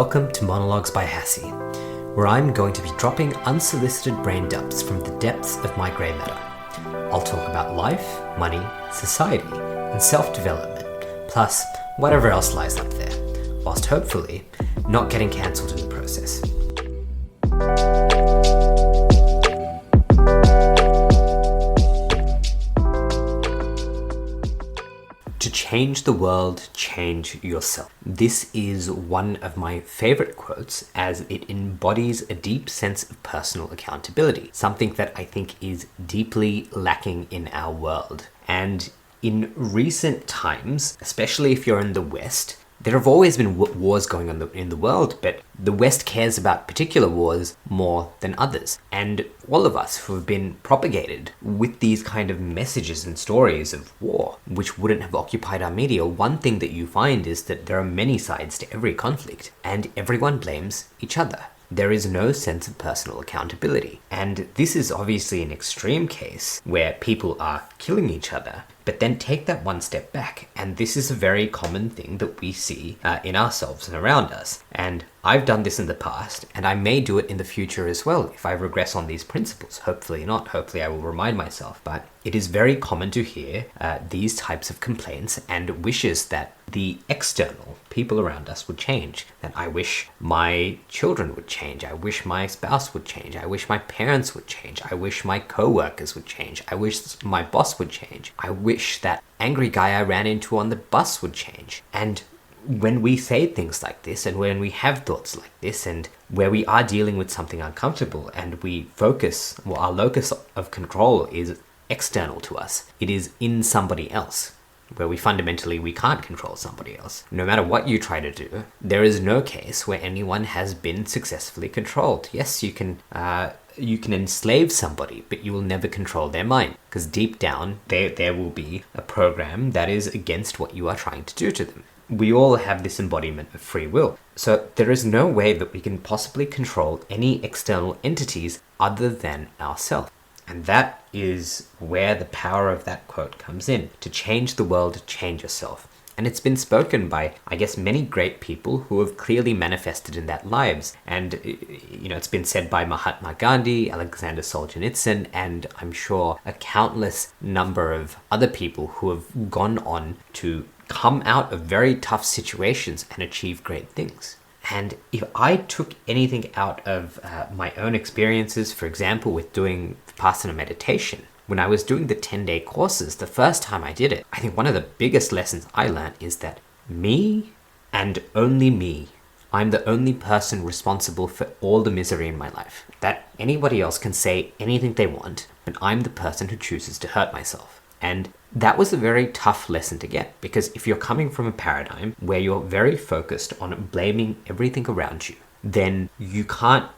Welcome to Monologues by Hassie, where I'm going to be dropping unsolicited brain dumps from the depths of my grey matter. I'll talk about life, money, society, and self-development, plus whatever else lies up there, whilst hopefully not getting cancelled in the process. To change the world, change yourself. This is one of my favorite quotes as it embodies a deep sense of personal accountability, something that I think is deeply lacking in our world. And in recent times, especially if you're in the West, there have always been wars going on in the world, but the West cares about particular wars more than others. And all of us who have been propagated with these kind of messages and stories of war, which wouldn't have occupied our media, one thing that you find is that there are many sides to every conflict, and everyone blames each other. There is no sense of personal accountability. And this is obviously an extreme case where people are killing each other, but then take that one step back. And this is a very common thing that we see in ourselves and around us. And I've done this in the past, and I may do it in the future as well if I regress on these principles. Hopefully not. Hopefully I will remind myself. But it is very common to hear these types of complaints and wishes that the external people around us would change. That I wish my children would change. I wish my spouse would change. I wish my parents would change. I wish my co-workers would change. I wish my boss would change. I wish that angry guy I ran into on the bus would change. And when we say things like this, and when we have thoughts like this, and where we are dealing with something uncomfortable, and we focus, well, our locus of control is external to us. It is in somebody else, where we can't control somebody else. No matter what you try to do, there is no case where anyone has been successfully controlled. Yes, you can enslave somebody, but you will never control their mind, because deep down there will be a program that is against what you are trying to do to them. We all have this embodiment of free will. So there is no way that we can possibly control any external entities other than ourselves. And that is where the power of that quote comes in. To change the world, change yourself. And it's been spoken by, I guess, many great people who have clearly manifested in their lives. And, it's been said by Mahatma Gandhi, Alexander Solzhenitsyn, and I'm sure a countless number of other people who have gone on to come out of very tough situations and achieve great things. And if I took anything out of my own experiences, for example, with doing Vipassana meditation, when I was doing the 10-day courses, the first time I did it, I think one of the biggest lessons I learned is that me and only me, I'm the only person responsible for all the misery in my life. That anybody else can say anything they want, but I'm the person who chooses to hurt myself. And that was a very tough lesson to get, because if you're coming from a paradigm where you're very focused on blaming everything around you, then you can't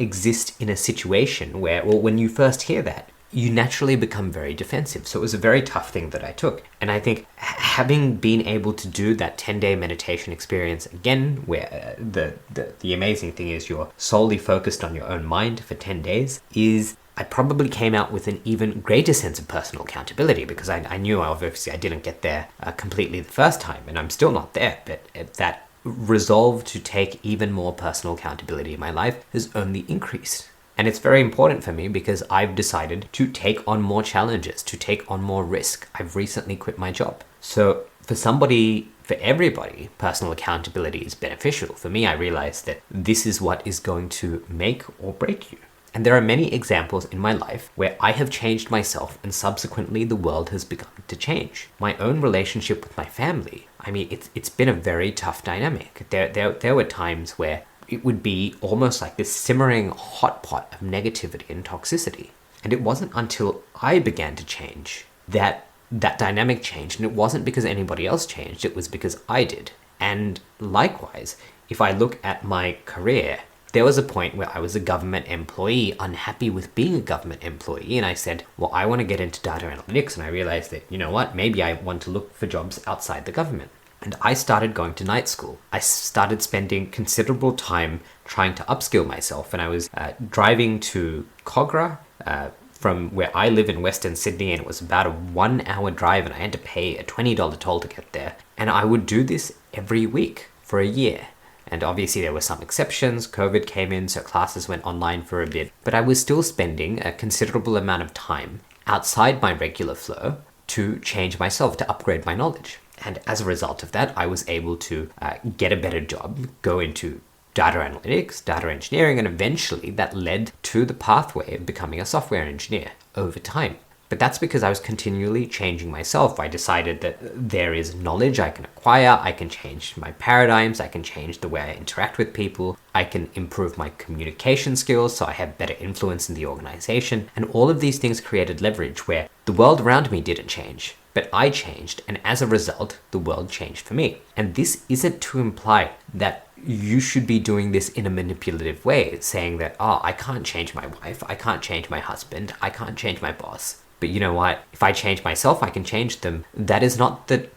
exist in a situation where, well, when you first hear that, you naturally become very defensive. So it was a very tough thing that I took. And I think having been able to do that 10-day meditation experience again, where the amazing thing is you're solely focused on your own mind for 10 days, I probably came out with an even greater sense of personal accountability, because I knew obviously I didn't get there completely the first time, and I'm still not there, but that resolve to take even more personal accountability in my life has only increased. And it's very important for me because I've decided to take on more challenges, to take on more risk. I've recently quit my job. So for everybody, personal accountability is beneficial. For me, I realized that this is what is going to make or break you. And there are many examples in my life where I have changed myself and subsequently the world has begun to change. My own relationship with my family, I mean, it's been a very tough dynamic. There were times where it would be almost like this simmering hot pot of negativity and toxicity. And it wasn't until I began to change that dynamic changed. And it wasn't because anybody else changed, it was because I did. And likewise, if I look at my career, there was a point where I was a government employee, unhappy with being a government employee, and I said, well, I want to get into data analytics, and I realized that, you know what, maybe I want to look for jobs outside the government. And I started going to night school. I started spending considerable time trying to upskill myself, and I was driving to Kogarah from where I live in Western Sydney, and it was about a 1-hour drive, and I had to pay a $20 toll to get there. And I would do this every week for a year. And obviously there were some exceptions. COVID came in, so classes went online for a bit. But I was still spending a considerable amount of time outside my regular flow to change myself, to upgrade my knowledge. And as a result of that, I was able to get a better job, go into data analytics, data engineering, and eventually that led to the pathway of becoming a software engineer over time. But that's because I was continually changing myself. I decided that there is knowledge I can acquire, I can change my paradigms, I can change the way I interact with people, I can improve my communication skills so I have better influence in the organization, and all of these things created leverage where the world around me didn't change, but I changed, and as a result, the world changed for me. And this isn't to imply that you should be doing this in a manipulative way, saying that, oh, I can't change my wife, I can't change my husband, I can't change my boss. But you know what? If I change myself, I can change them. That is not the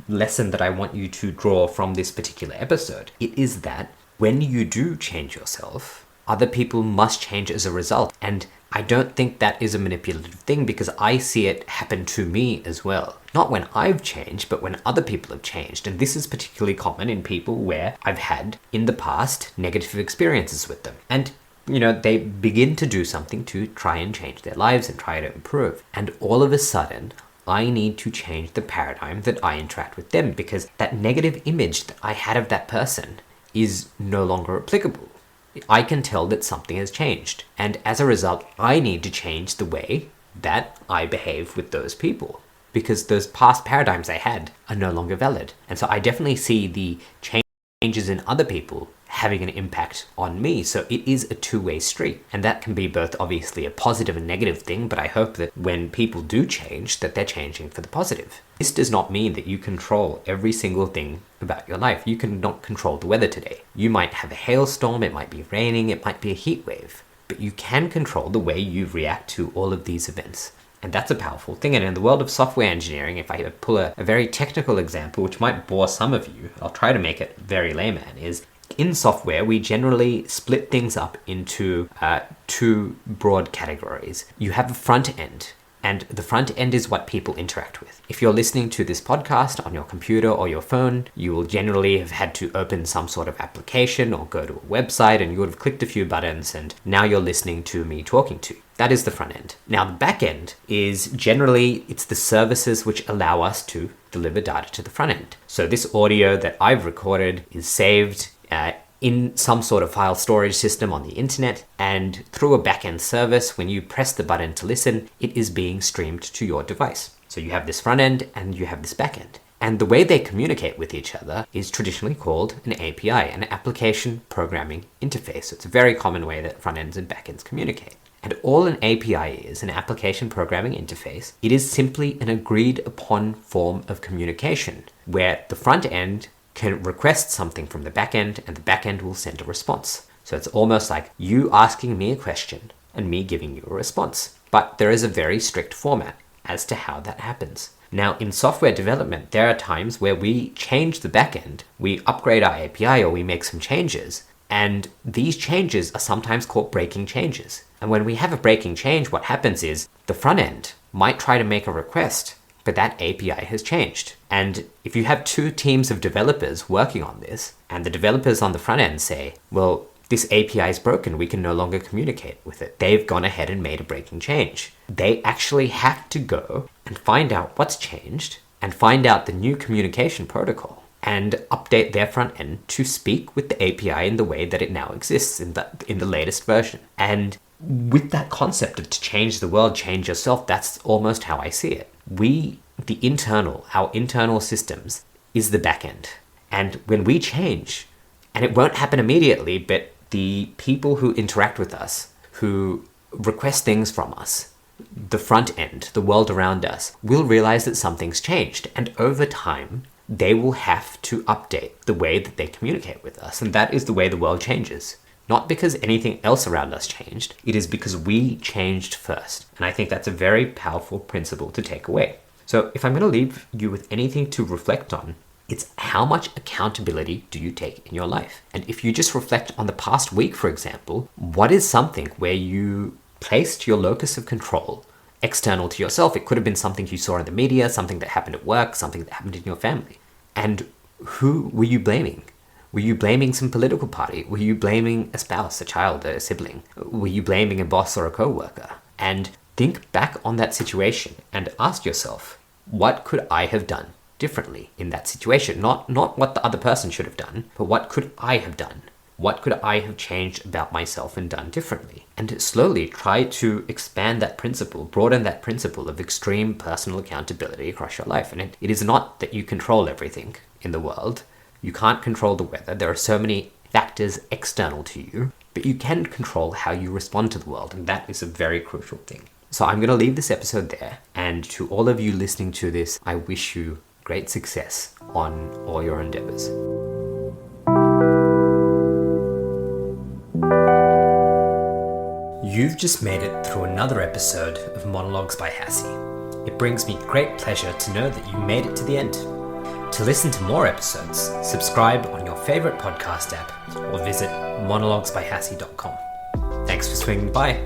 lesson that I want you to draw from this particular episode. It is that when you do change yourself, other people must change as a result. And I don't think that is a manipulative thing because I see it happen to me as well. Not when I've changed, but when other people have changed. And this is particularly common in people where I've had, in the past, negative experiences with them. And they begin to do something to try and change their lives and try to improve. And all of a sudden, I need to change the paradigm that I interact with them because that negative image that I had of that person is no longer applicable. I can tell that something has changed. And as a result, I need to change the way that I behave with those people because those past paradigms I had are no longer valid. And so I definitely see the changes in other people having an impact on me. So it is a two-way street. And that can be both obviously a positive and negative thing, but I hope that when people do change, that they're changing for the positive. This does not mean that you control every single thing about your life. You cannot control the weather today. You might have a hailstorm, it might be raining, it might be a heat wave, but you can control the way you react to all of these events. And that's a powerful thing. And in the world of software engineering, if I pull a very technical example, which might bore some of you, I'll try to make it very layman, is in software, we generally split things up into two broad categories. You have a front end, and the front end is what people interact with. If you're listening to this podcast on your computer or your phone, you will generally have had to open some sort of application or go to a website, and you would have clicked a few buttons, and now you're listening to me talking to you. That is the front end. Now, the back end is generally, it's the services which allow us to deliver data to the front end. So this audio that I've recorded is saved in some sort of file storage system on the internet, and through a backend service, when you press the button to listen, it is being streamed to your device. So you have this front end and you have this backend. And the way they communicate with each other is traditionally called an API, an application programming interface. So it's a very common way that front ends and backends communicate. And all an API is, an application programming interface, it is simply an agreed upon form of communication where the front end can request something from the back end and the back end will send a response. So it's almost like you asking me a question and me giving you a response. But there is a very strict format as to how that happens. Now, in software development, there are times where we change the back end, we upgrade our API or we make some changes, and these changes are sometimes called breaking changes. And when we have a breaking change, what happens is the front end might try to make a request, but that API has changed. And if you have two teams of developers working on this, and the developers on the front end say, well, this API is broken, we can no longer communicate with it. They've gone ahead and made a breaking change. They actually have to go and find out what's changed and find out the new communication protocol and update their front end to speak with the API in the way that it now exists in the latest version. And with that concept of to change the world, change yourself, that's almost how I see it. Our internal systems is the back end. And when we change, and it won't happen immediately, but the people who interact with us, who request things from us, the front end, the world around us, will realize that something's changed. And over time, they will have to update the way that they communicate with us. And that is the way the world changes. Not because anything else around us changed, it is because we changed first. And I think that's a very powerful principle to take away. So if I'm going to leave you with anything to reflect on, it's how much accountability do you take in your life? And if you just reflect on the past week, for example, what is something where you placed your locus of control external to yourself? It could have been something you saw in the media, something that happened at work, something that happened in your family. And who were you blaming? Were you blaming some political party? Were you blaming a spouse, a child, a sibling? Were you blaming a boss or a co-worker? And think back on that situation and ask yourself, what could I have done differently in that situation? Not what the other person should have done, but what could I have done? What could I have changed about myself and done differently? And slowly try to expand that principle, broaden that principle of extreme personal accountability across your life. And it is not that you control everything in the world. You can't control the weather. There are so many factors external to you, but you can control how you respond to the world. And that is a very crucial thing. So I'm going to leave this episode there. And to all of you listening to this, I wish you great success on all your endeavors. You've just made it through another episode of Monologues by Hassie. It brings me great pleasure to know that you made it to the end. To listen to more episodes, subscribe on your favorite podcast app or visit monologuesbyhassie.com. Thanks for swinging by.